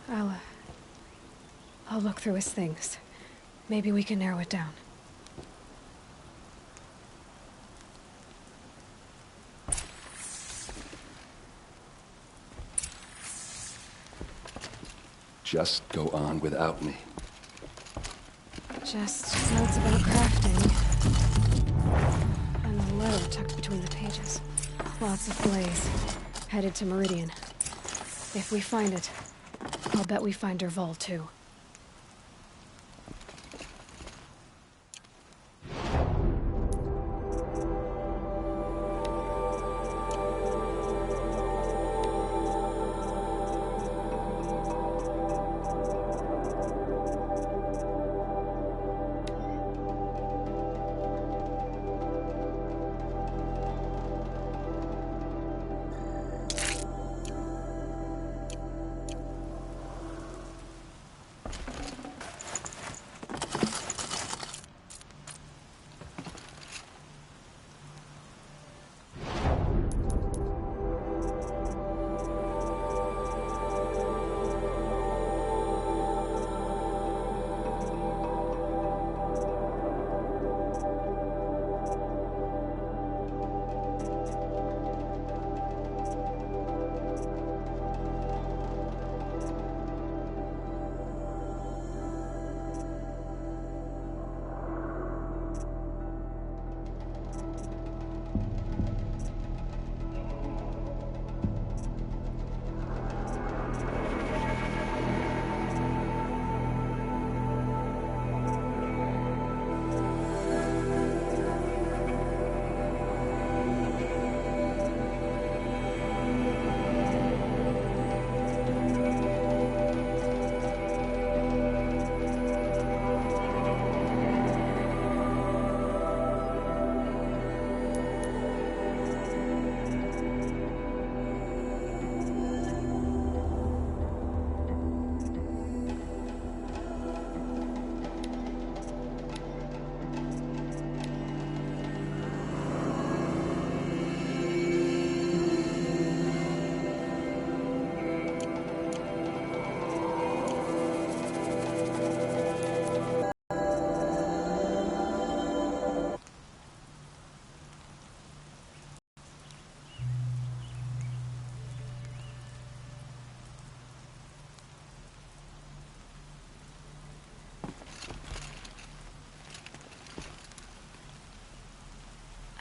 I'll look through his things. Maybe we can narrow it down. Just go on without me. Just notes about crafting. And a letter tucked between the pages. Lots of blaze. Headed to Meridian. If we find it, I'll bet we find Derval too.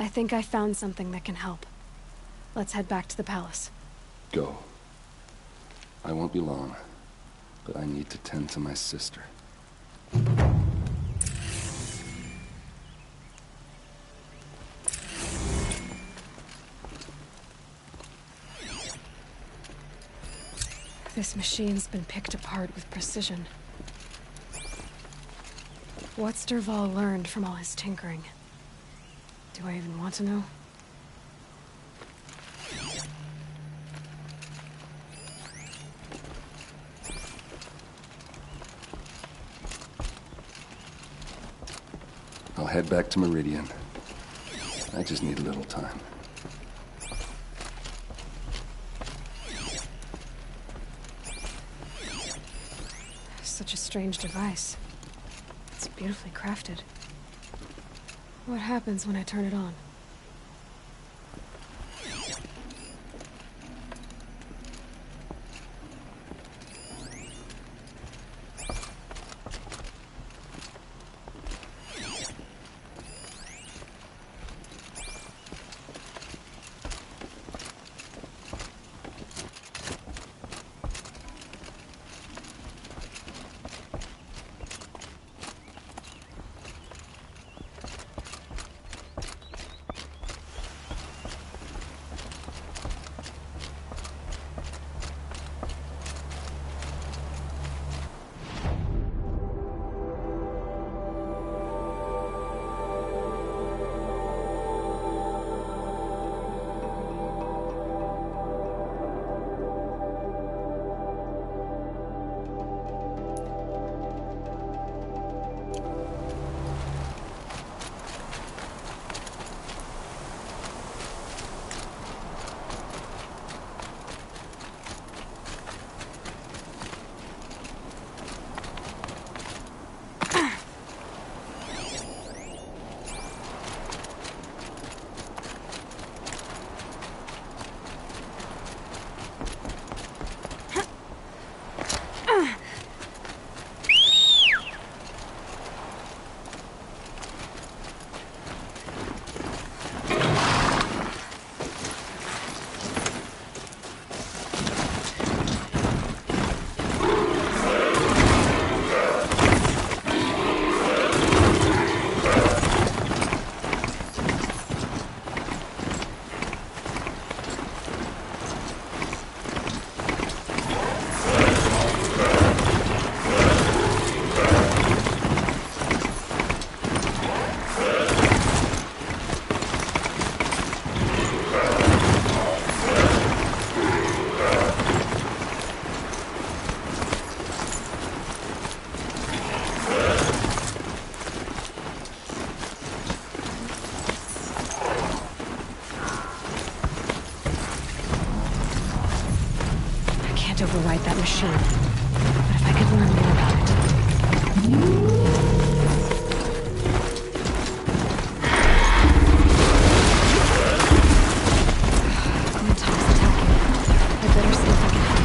I think I found something that can help. Let's head back to the palace. Go. I won't be long, but I need to tend to my sister. This machine's been picked apart with precision. What's Derval learned from all his tinkering? Do I even want to know? I'll head back to Meridian. I just need a little time. Such a strange device. It's beautifully crafted. What happens when I turn it on? operate that machine. But if I could learn more about it. Quinton's attacking. I better see if I can help.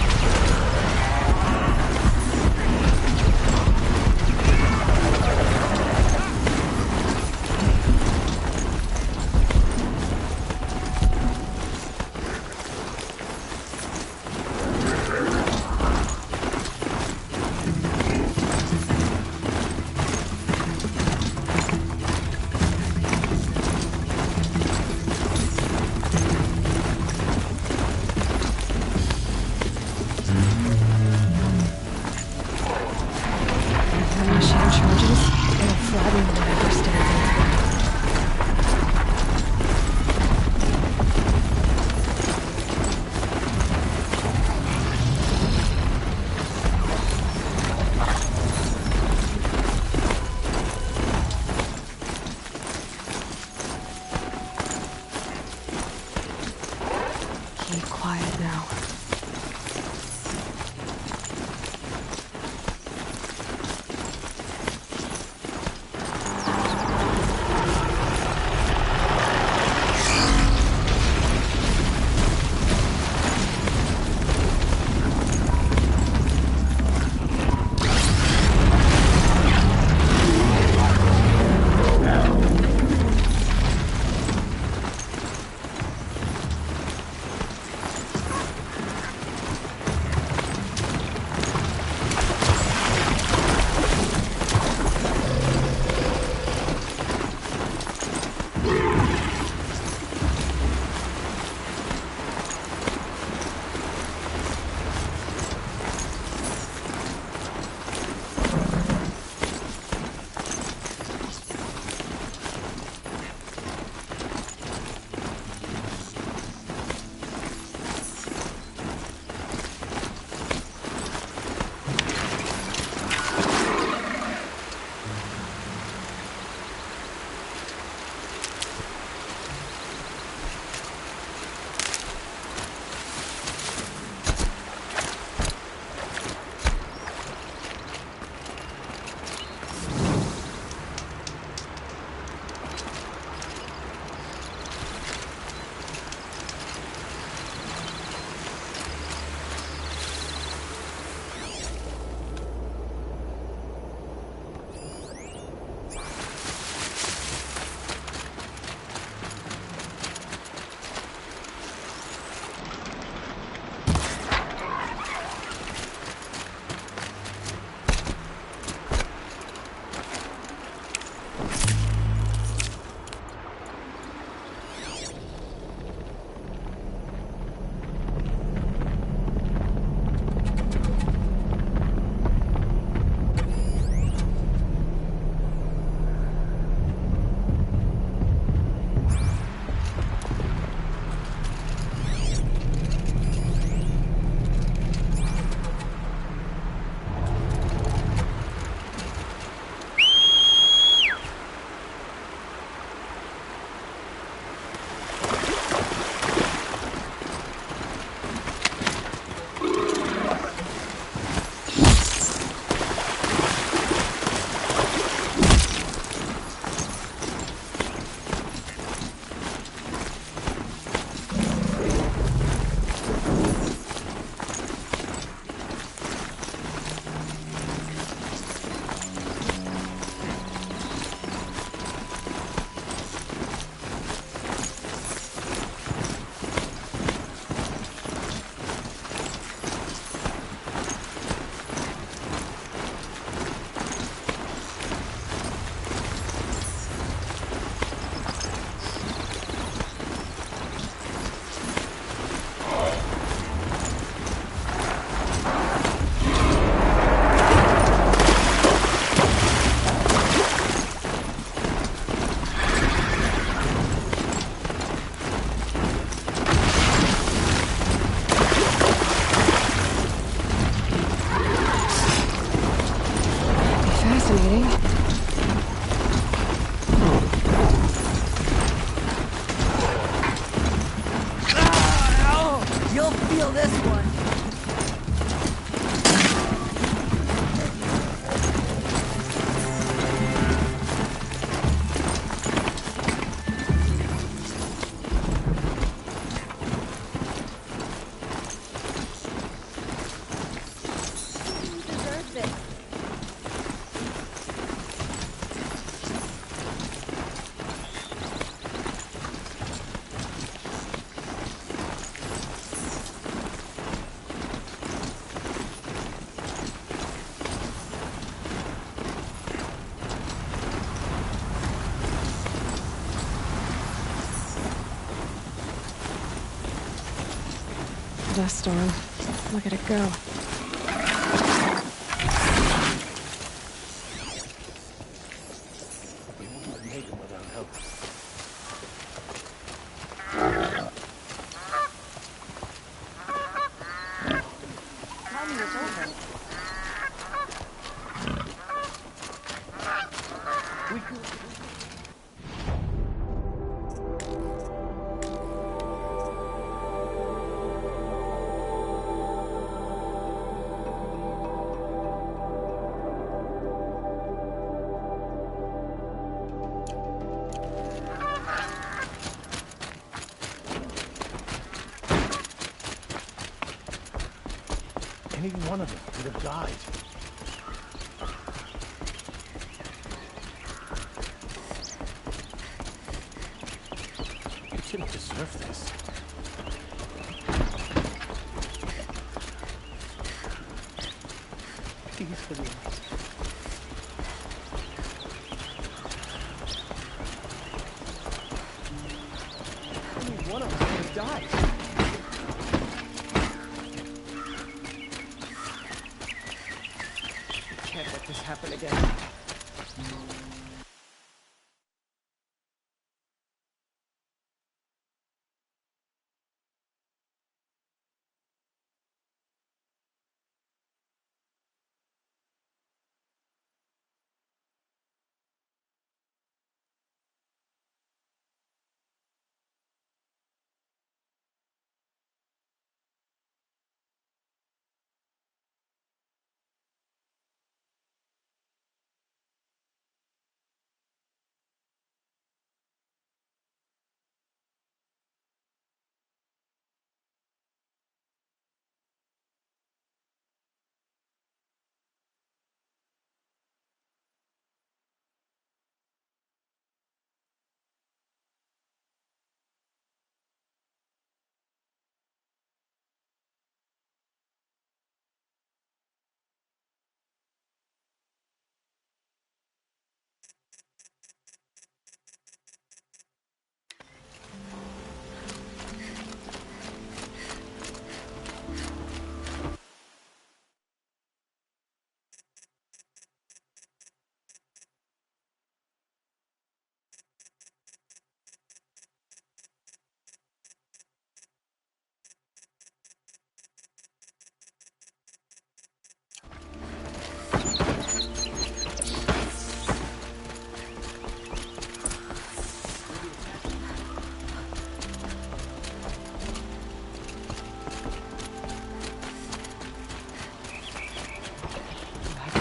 dust storm. Look at it go. We wouldn't make it without help. Tell me it's over. We could... Any one of them could have died. You didn't deserve this. Please forgive me. Only one of us could have died. Can't let this happen again.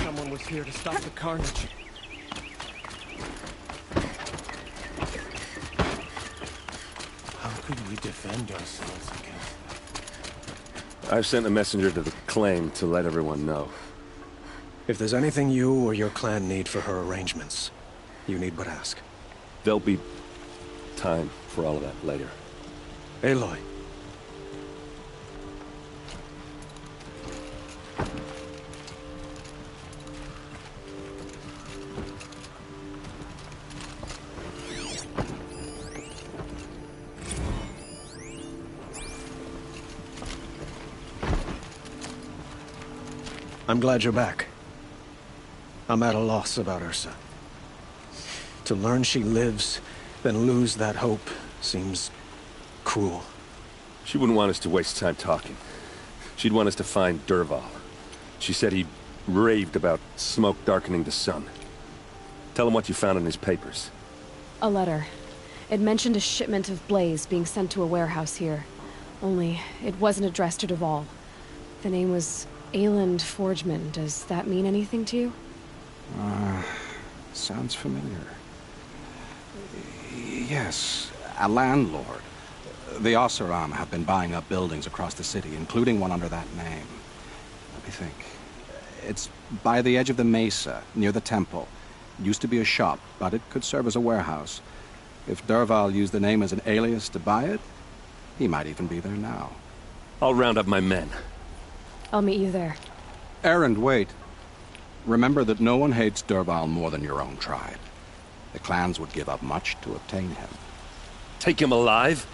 Someone was here to stop the carnage. How could we defend ourselves against that? I've sent a messenger to the claim to let everyone know. If there's anything you or your clan need for her arrangements, you need but ask. There'll be time for all of that later. Aloy. I'm glad you're back. I'm at a loss about Ursa. To learn she lives, then lose that hope, seems cruel. She wouldn't want us to waste time talking. She'd want us to find Dervahl. She said he raved about smoke darkening the sun. Tell him what you found in his papers. A letter. It mentioned a shipment of blaze being sent to a warehouse here. Only, it wasn't addressed to Dervahl. The name was Ayland Forgeman. Does that mean anything to you? Sounds familiar. Yes, a landlord. The Oseram have been buying up buildings across the city, including one under that name. Let me think. It's by the edge of the mesa, near the temple. Used to be a shop, but it could serve as a warehouse. If Dervahl used the name as an alias to buy it, he might even be there now. I'll round up my men. I'll meet you there. Erend, wait. Remember that no one hates Dervahl more than your own tribe. The clans would give up much to obtain him. Take him alive?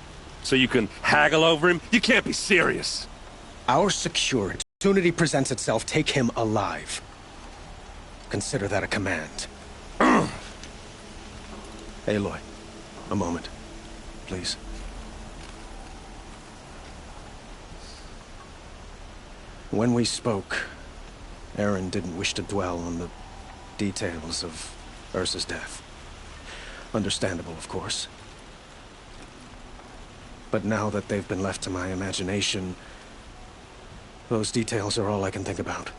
So you can haggle over him? You can't be serious. Our security. Opportunity presents itself, take him alive. Consider that a command. Aloy, a moment, please. When we spoke, Aaron didn't wish to dwell on the details of Ursa's death. Understandable, of course. But now that they've been left to my imagination, those details are all I can think about.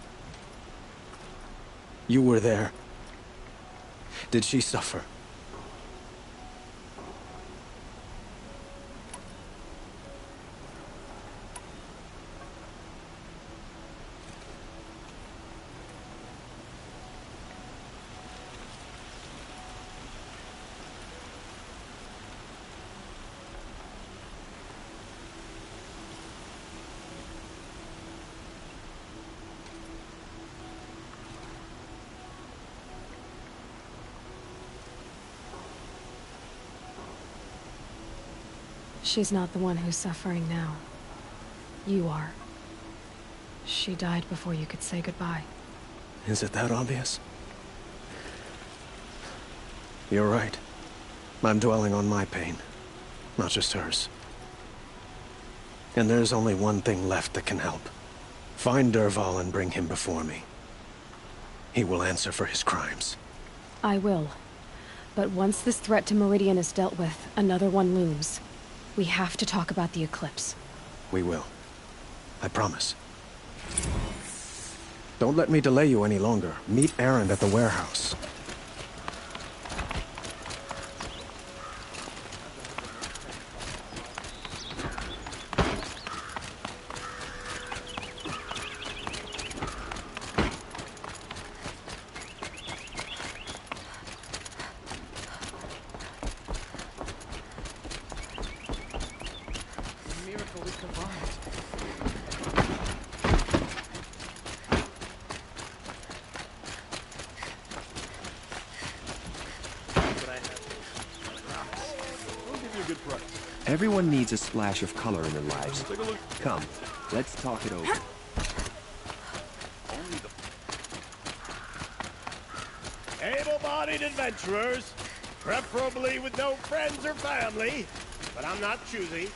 You were there. Did she suffer? She's not the one who's suffering now. You are. She died before you could say goodbye. Is it that obvious? You're right. I'm dwelling on my pain, not just hers. And there's only one thing left that can help. Find Dervahl and bring him before me. He will answer for his crimes. I will. But once this threat to Meridian is dealt with, another one looms. We have to talk about the eclipse. We will. I promise. Don't let me delay you any longer. Meet Aaron at the warehouse. Everyone needs a splash of color in their lives. Come, let's talk it over. Able-bodied adventurers, preferably with no friends or family, but I'm not choosy.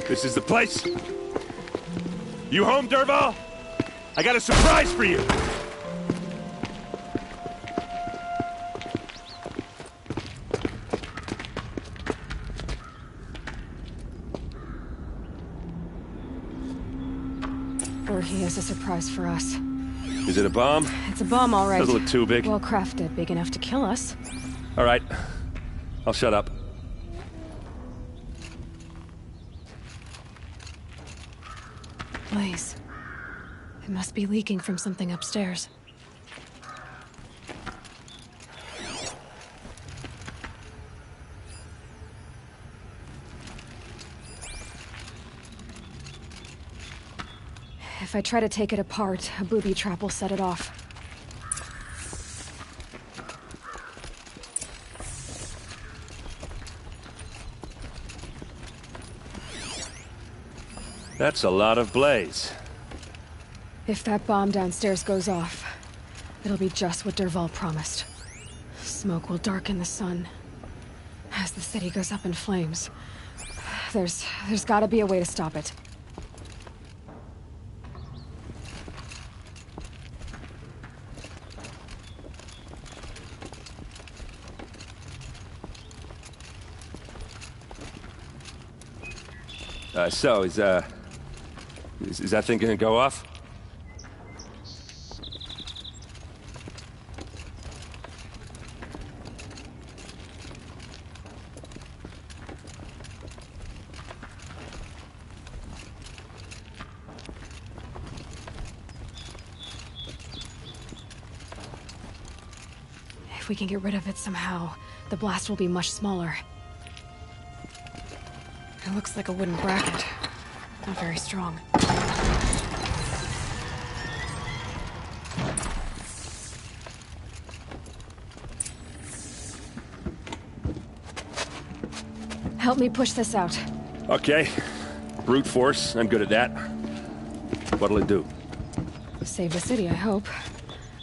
This is the place. You home, Dervahl? I got a surprise for you. Or he has a surprise for us. Is it a bomb? It's a bomb, all right. Doesn't look too big. Well crafted, big enough to kill us. All right. I'll shut up. Blaze. It must be leaking from something upstairs. If I try to take it apart, a booby trap will set it off. That's a lot of blaze. If that bomb downstairs goes off, it'll be just what Dervahl promised. Smoke will darken the sun. As the city goes up in flames. There's gotta be a way to stop it. So, is that thing gonna go off? If we can get rid of it somehow, the blast will be much smaller. It looks like a wooden bracket. Not very strong. Help me push this out. Okay. Brute force, I'm good at that. What'll it do? Save the city, I hope.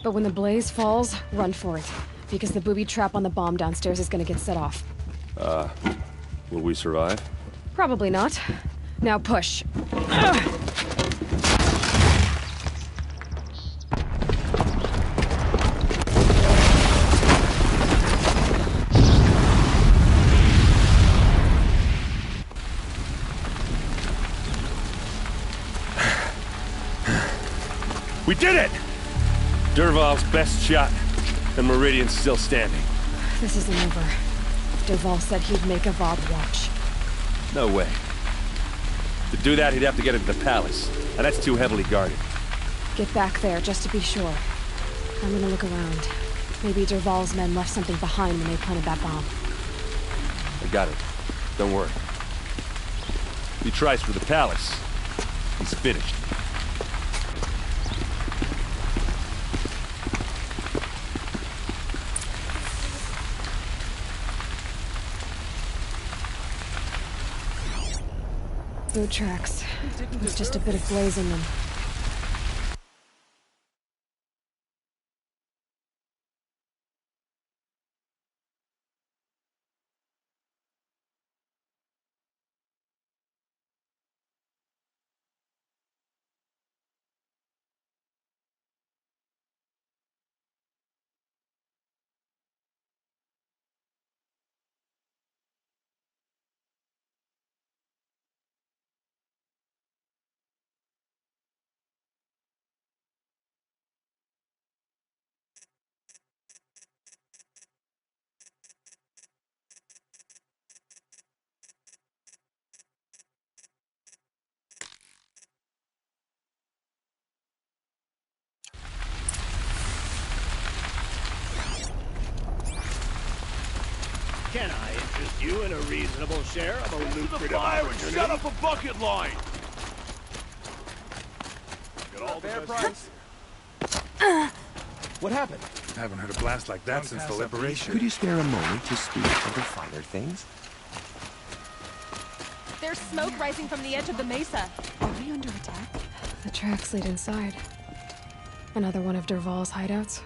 But when the blaze falls, run for it. Because the booby trap on the bomb downstairs is gonna get set off. Will we survive? Probably not. Now push. We did it! Dervahl's best shot, and Meridian's still standing. This isn't over. Dervahl said he'd make a Vob watch. No way. To do that, he'd have to get into the palace, and that's too heavily guarded. Get back there, just to be sure. I'm gonna look around. Maybe Dervahl's men left something behind when they planted that bomb. I got it. Don't worry. If he tries for the palace, he's finished. Boot tracks. With just a bit of blaze in them. Can I interest you in a reasonable share of a lucrative opportunity? Set up a bucket line! Got all the price. What happened? I haven't heard a blast like that since the liberation. Could you spare a moment to speak of the finer things? There's smoke rising from the edge of the mesa. Are we under attack? The tracks lead inside. Another one of Dervahl's hideouts.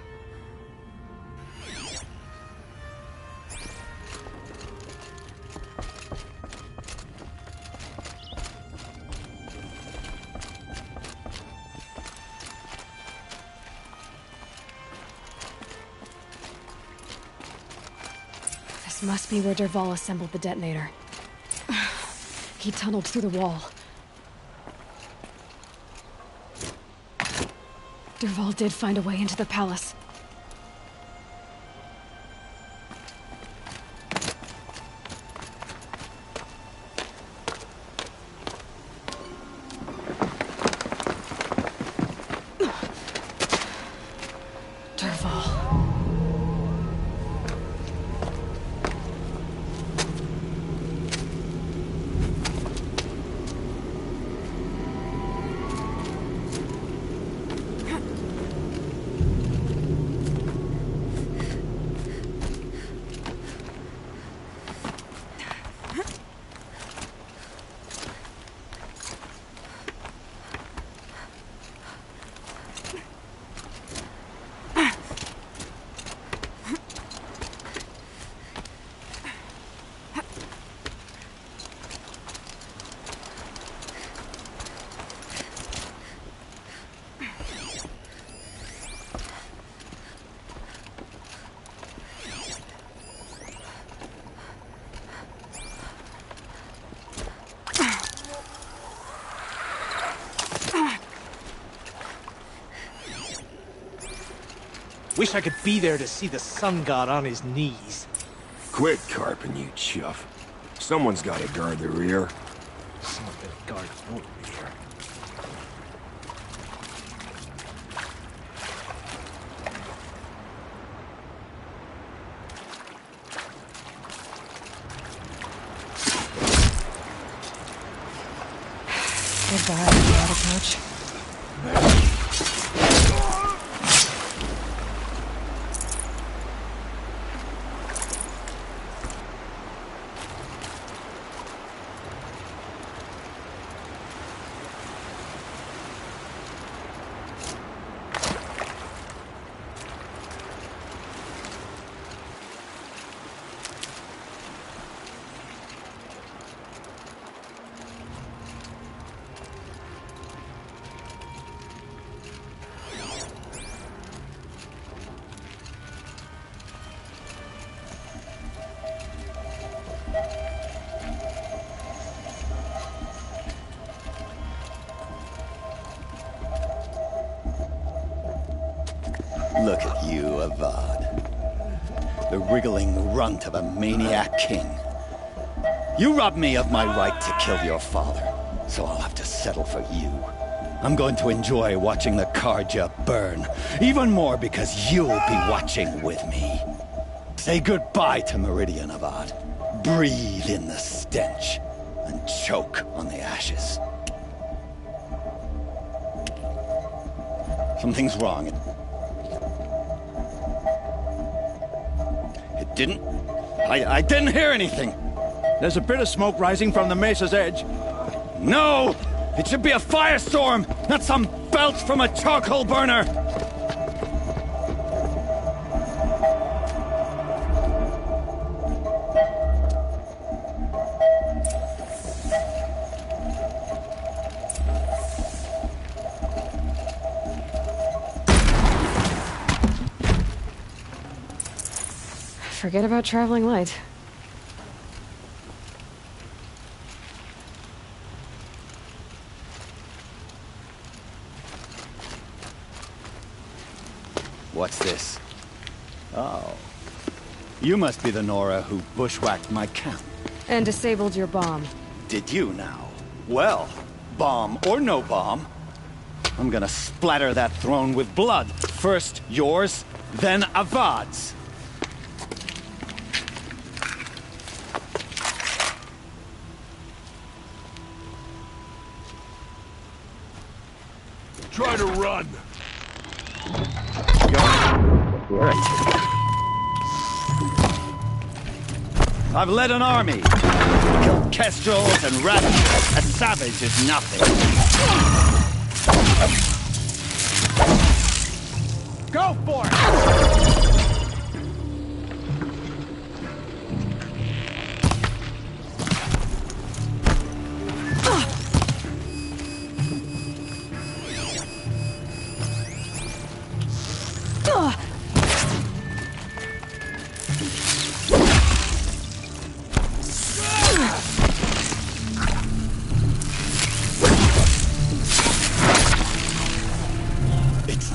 This must be where Dervahl assembled the detonator. He tunneled through the wall. Dervahl did find a way into the palace. Wish I could be there to see the sun god on his knees. Quit carping, you chuff. Someone's got to guard the rear. Someone's gonna guard the rear. Goodbye, Water Coach. Look at you, Avad. The wriggling runt of a maniac king. You robbed me of my right to kill your father, so I'll have to settle for you. I'm going to enjoy watching the Karja burn, even more because you'll be watching with me. Say goodbye to Meridian, Avad. Breathe in the stench, and choke on the ashes. Something's wrong. It didn't... I didn't hear anything. There's a bit of smoke rising from the mesa's edge. No! It should be a firestorm, not some belch from a charcoal burner! Forget about traveling light. What's this? Oh. You must be the Nora who bushwhacked my camp. And disabled your bomb. Did you now? Well, bomb or no bomb, I'm gonna splatter that throne with blood. First yours, then Avad's. Try to run. I've led an army. Killed kestrels and rabbits. A savage is nothing. Go for it!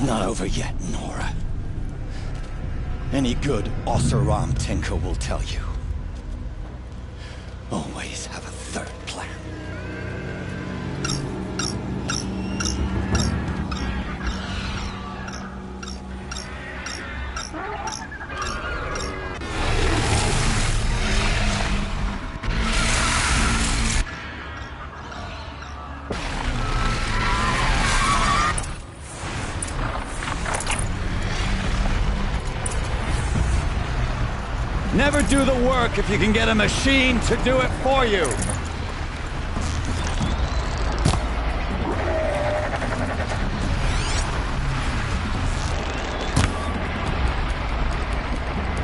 Not over yet, Nora. Any good Oseram tinker will tell you. Always have a third plan. Never do the work if you can get a machine to do it for you.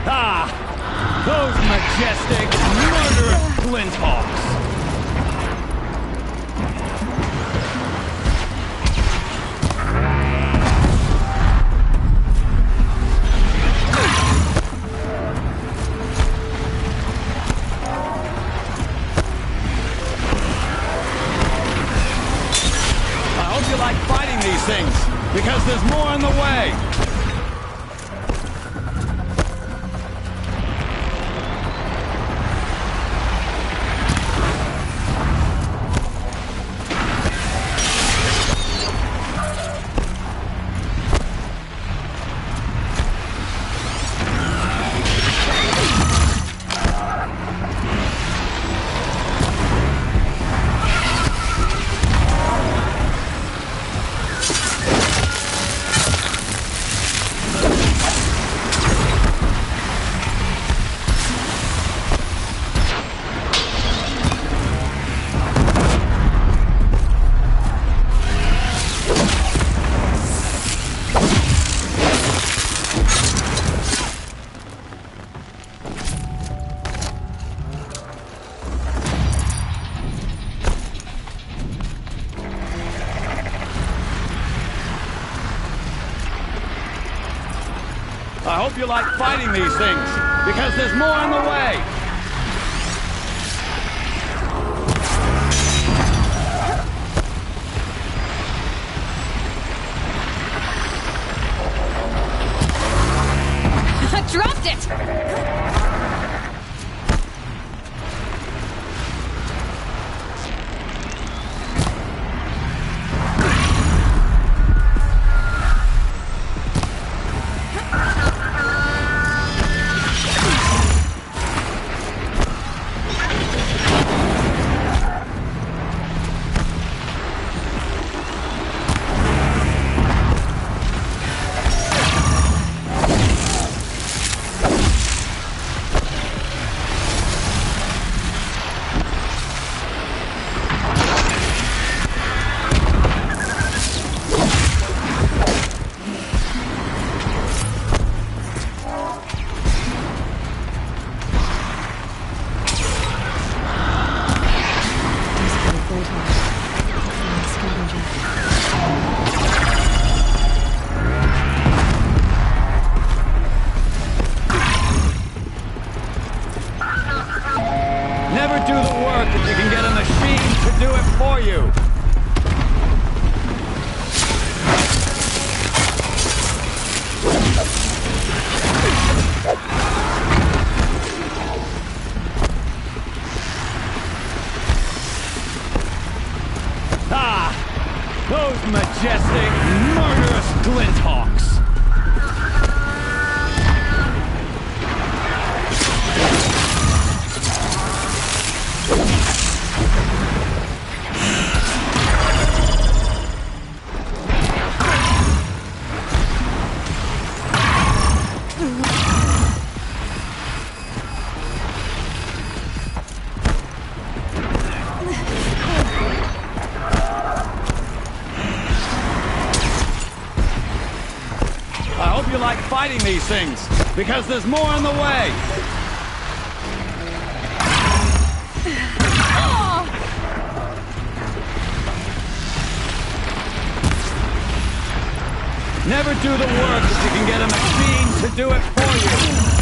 Ah! Those majestic, murderous flinthawks! Things, because there's more on the way. I hope you like fighting these things, because there's more on the way. you! Those majestic, murderous glinthawks! You like fighting these things, because there's more on the way! Never do the work if you can get a machine to do it for you!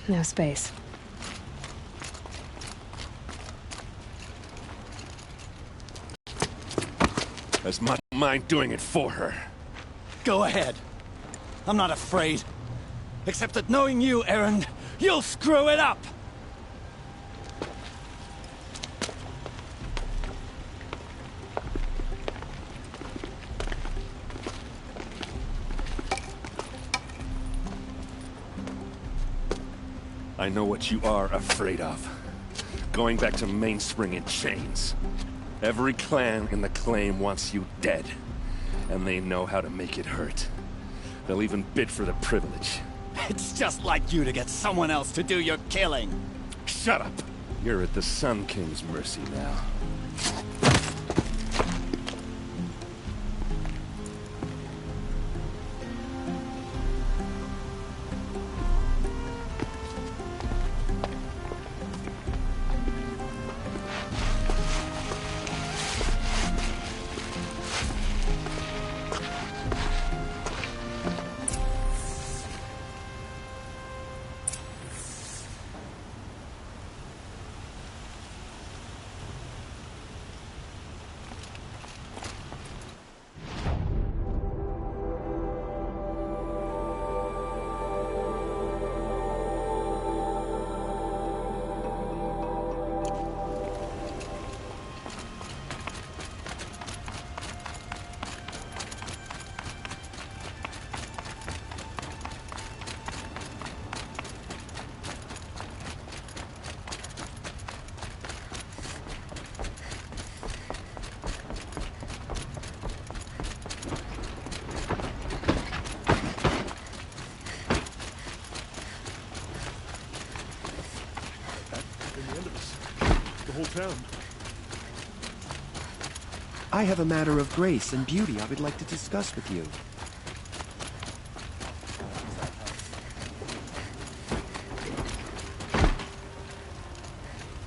No space. As much mind doing it for her. Go ahead. I'm not afraid. Except that knowing you, Aaron, you'll screw it up! I know what you are afraid of. Going back to Mainspring in chains. Every clan in the claim wants you dead. And they know how to make it hurt. They'll even bid for the privilege. It's just like you to get someone else to do your killing. Shut up! You're at the Sun King's mercy now. Town. I have a matter of grace and beauty I would like to discuss with you.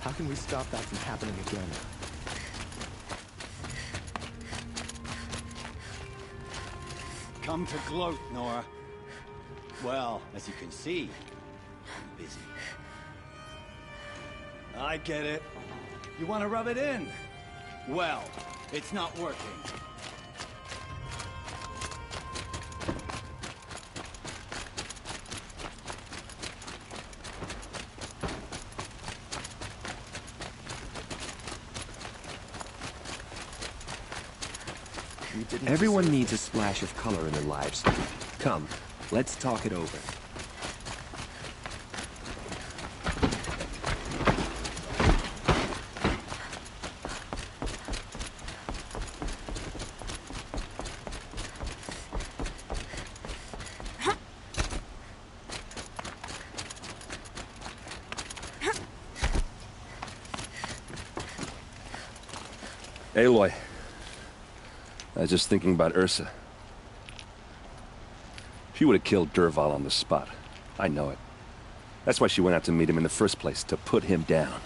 How can we stop that from happening again? come to gloat, Nora. Well, as you can see, I'm busy. I get it. You want to rub it in? Well, it's not working. Everyone needs a splash of color in their lives. Come, let's talk it over. Aloy. I was just thinking about Ursa. She would have killed Dervahl on the spot. I know it. That's why she went out to meet him in the first place, to put him down.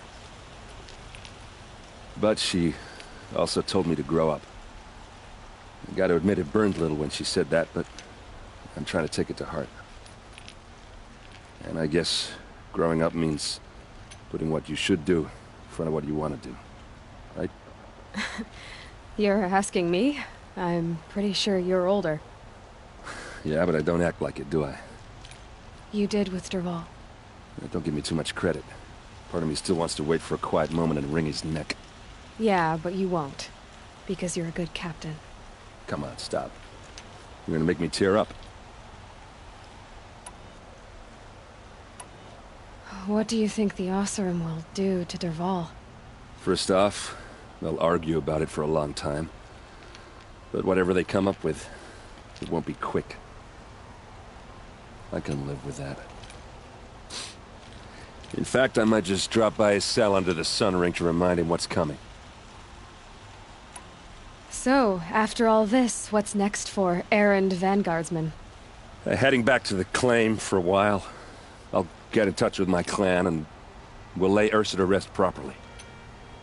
But she also told me to grow up. I gotta admit it burned a little when she said that, but I'm trying to take it to heart. And I guess growing up means putting what you should do in front of what you want to do. Right? You're asking me? I'm pretty sure you're older. Yeah, but I don't act like it, do I? You did with Dervahl. Don't give me too much credit. Part of me still wants to wait for a quiet moment and wring his neck. Yeah, but you won't. Because you're a good captain. Come on, stop. You're gonna make me tear up. What do you think the Oseram will do to Dervahl? First off, they'll argue about it for a long time. But whatever they come up with, it won't be quick. I can live with that. In fact, I might just drop by his cell under the sun ring to remind him what's coming. So, after all this, what's next for errand vanguardsman? Heading back to the claim for a while. I'll get in touch with my clan and we'll lay Ursa to rest properly.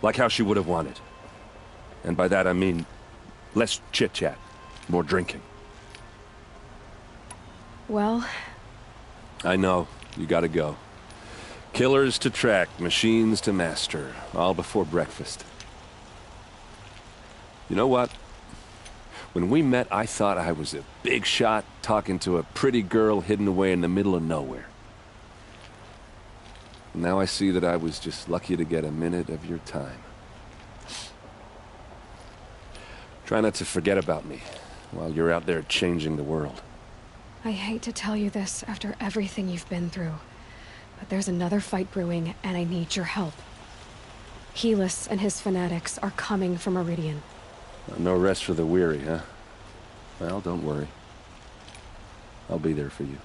Like how she would have wanted. And by that I mean less chit-chat, more drinking. Well... I know, you gotta go. Killers to track, machines to master, all before breakfast. You know what? When we met, I thought I was a big shot talking to a pretty girl hidden away in the middle of nowhere. Now I see that I was just lucky to get a minute of your time. Try not to forget about me while you're out there changing the world. I hate to tell you this after everything you've been through, but there's another fight brewing and I need your help. Helis and his fanatics are coming for Meridian. No rest for the weary, huh? Well, don't worry. I'll be there for you.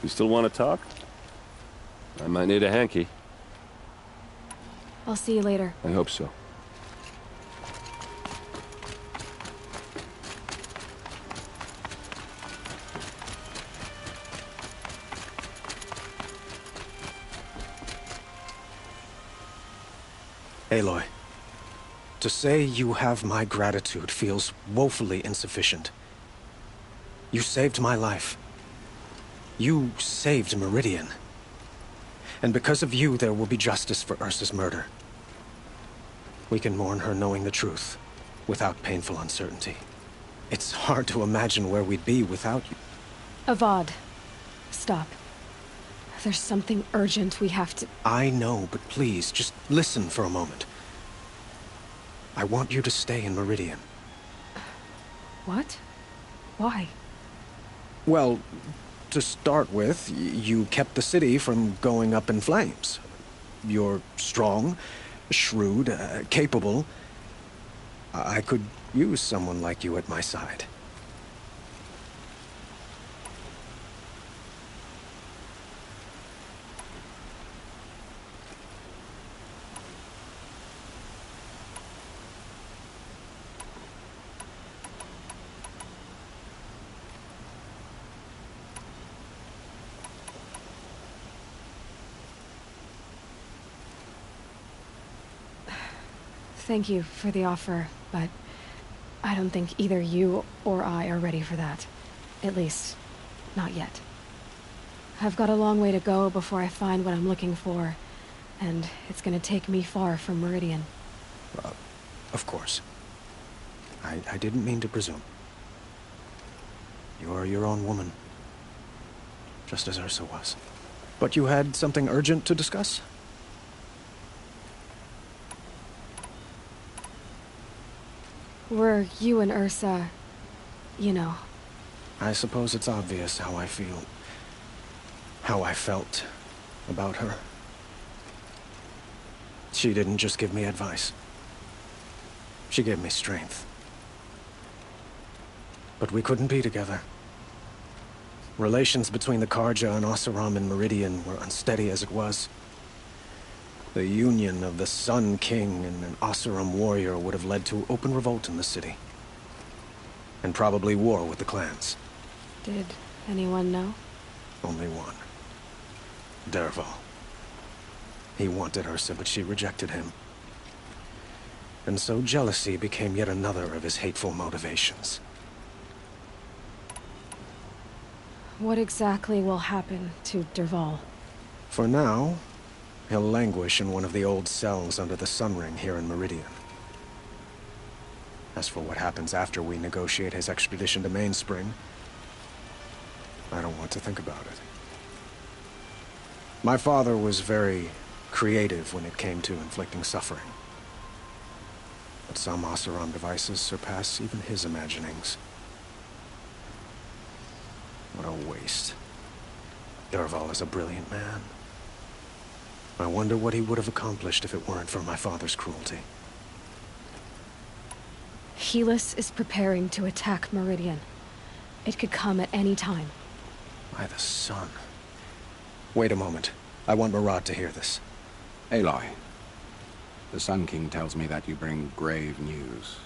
You still want to talk? I might need a hanky. I'll see you later. I hope so. Aloy, to say you have my gratitude feels woefully insufficient. You saved my life. You saved Meridian. And because of you, there will be justice for Ursa's murder. We can mourn her knowing the truth, without painful uncertainty. It's hard to imagine where we'd be without you. Avad, stop. There's something urgent we have to... I know, but please, just listen for a moment. I want you to stay in Meridian. What? Why? Well, to start with, you kept the city from going up in flames. You're strong, shrewd, capable. I could use someone like you at my side. Thank you for the offer, but I don't think either you or I are ready for that. At least, not yet. I've got a long way to go before I find what I'm looking for, and it's gonna take me far from Meridian. Of course. I didn't mean to presume. You're your own woman. Just as Ursa was. But you had something urgent to discuss? Were you and Ursa, you know? I suppose it's obvious how I feel. How I felt about her. She didn't just give me advice. She gave me strength. But we couldn't be together. Relations between the Karja and Oseram and Meridian were unsteady as it was. The union of the Sun King and an Oseram warrior would have led to open revolt in the city. And probably war with the clans. Did anyone know? Only one. Dervahl. He wanted Ursa, but she rejected him. And so jealousy became yet another of his hateful motivations. What exactly will happen to Dervahl? For now, he'll languish in one of the old cells under the Sun Ring here in Meridian. As for what happens after we negotiate his extradition to Mainspring, I don't want to think about it. My father was very creative when it came to inflicting suffering. But some Oseram devices surpass even his imaginings. What a waste. Dervahl is a brilliant man. I wonder what he would have accomplished if it weren't for my father's cruelty. Helis is preparing to attack Meridian. It could come at any time. By the sun. Wait a moment. I want Murad to hear this. Aloy, the Sun King tells me that you bring grave news.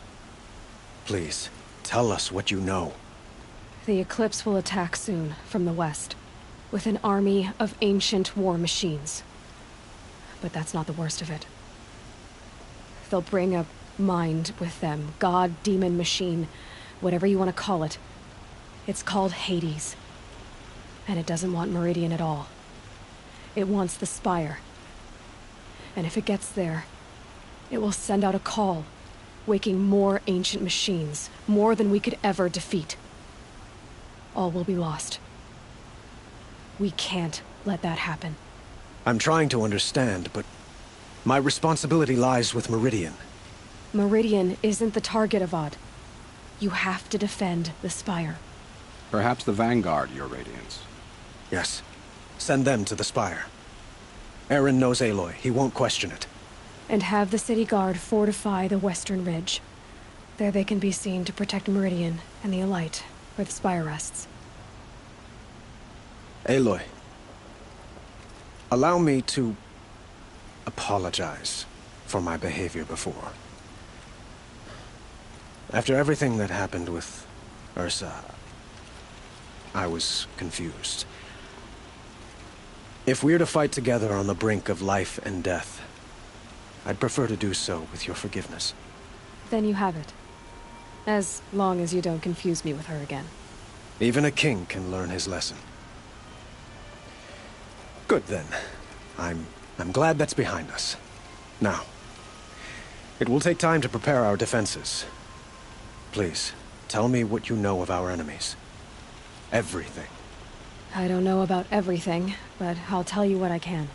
Please, tell us what you know. The Eclipse will attack soon, from the west, with an army of ancient war machines. But that's not the worst of it. They'll bring a mind with them, god, demon, machine, whatever you want to call it. It's called Hades. And it doesn't want Meridian at all. It wants the Spire. And if it gets there, it will send out a call, waking more ancient machines, more than we could ever defeat. All will be lost. We can't let that happen. I'm trying to understand, but my responsibility lies with Meridian. Meridian isn't the target, Avad. You have to defend the Spire. Perhaps the Vanguard, Your Radiance. Yes. Send them to the Spire. Eren knows Aloy. He won't question it. And have the city guard fortify the western ridge. There they can be seen to protect Meridian and the Elite, where the Spire rests. Aloy. Allow me to apologize for my behavior before. After everything that happened with Ursa, I was confused. If we're to fight together on the brink of life and death, I'd prefer to do so with your forgiveness. Then you have it. As long as you don't confuse me with her again. Even a king can learn his lesson. Good then. I'm glad that's behind us. Now, it will take time to prepare our defenses. Please, tell me what you know of our enemies. Everything. I don't know about everything, but I'll tell you what I can.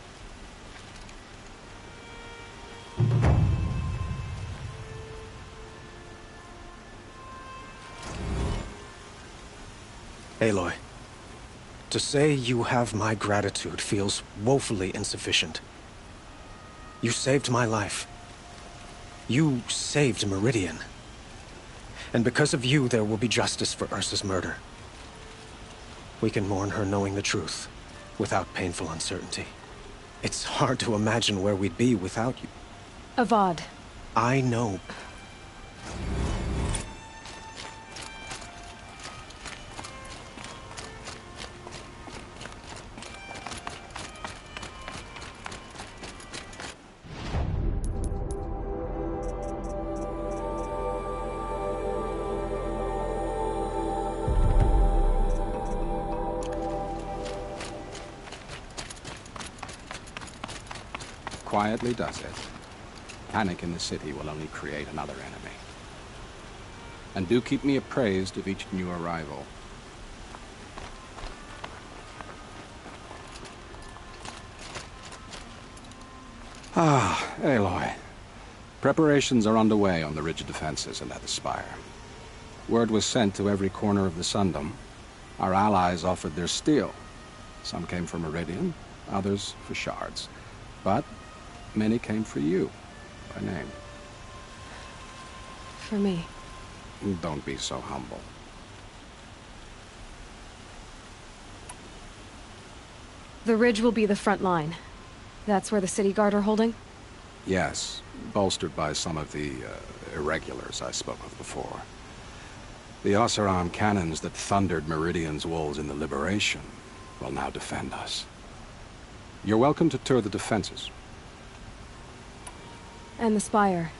Aloy, to say you have my gratitude feels woefully insufficient. You saved my life. You saved Meridian. And because of you, there will be justice for Ursa's murder. We can mourn her knowing the truth, without painful uncertainty. It's hard to imagine where we'd be without you. Avad. I know. quietly does it, panic in the city will only create another enemy. And do keep me appraised of each new arrival. Ah, Aloy. Preparations are underway on the ridge defenses and at the spire. Word was sent to every corner of the Sundom. Our allies offered their steel. Some came for Meridian, others for shards. But many came for you, by name. For me. Don't be so humble. The ridge will be the front line. That's where the city guard are holding? Yes, bolstered by some of the irregulars I spoke of before. The Oseram cannons that thundered Meridian's walls in the Liberation will now defend us. You're welcome to tour the defenses. And the spire.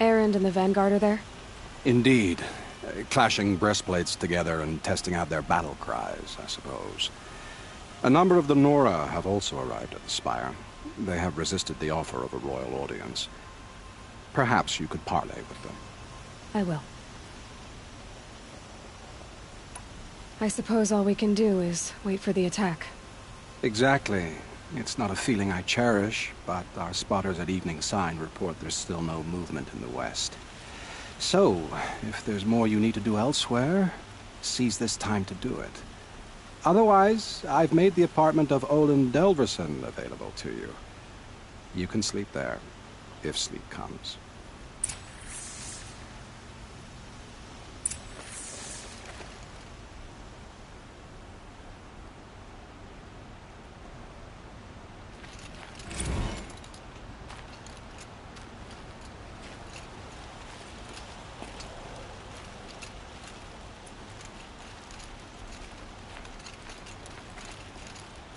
Erend and the Vanguard are there? Indeed. Clashing breastplates together and testing out their battle cries, I suppose. A number of the Nora have also arrived at the spire. They have resisted the offer of a royal audience. Perhaps you could parley with them. I will. I suppose all we can do is wait for the attack. Exactly. It's not a feeling I cherish, but our spotters at Evening Sign report there's still no movement in the west. So, if there's more you need to do elsewhere, seize this time to do it. Otherwise, I've made the apartment of Olin Delverson available to you. You can sleep there, if sleep comes.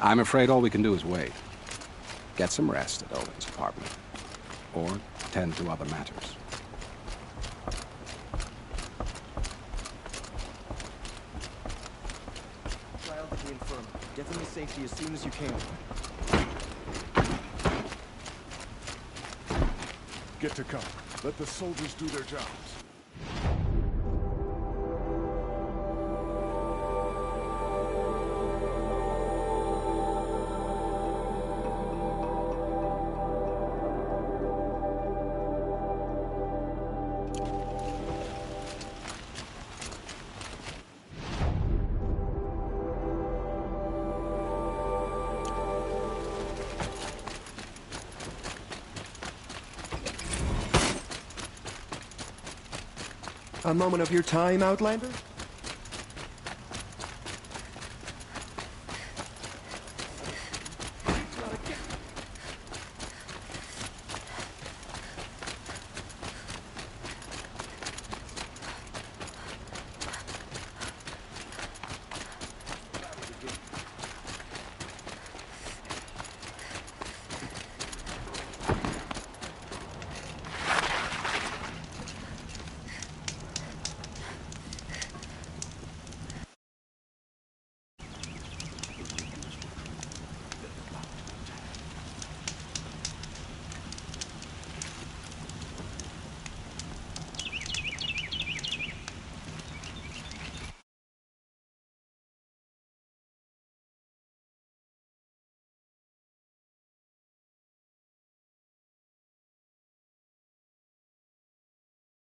I'm afraid all we can do is wait. Get some rest at Olin's apartment. Or tend to other matters. Trial to the infirm. Get them to safety as soon as you can. Get to cover. Let the soldiers do their jobs. A moment of your time, Outlander?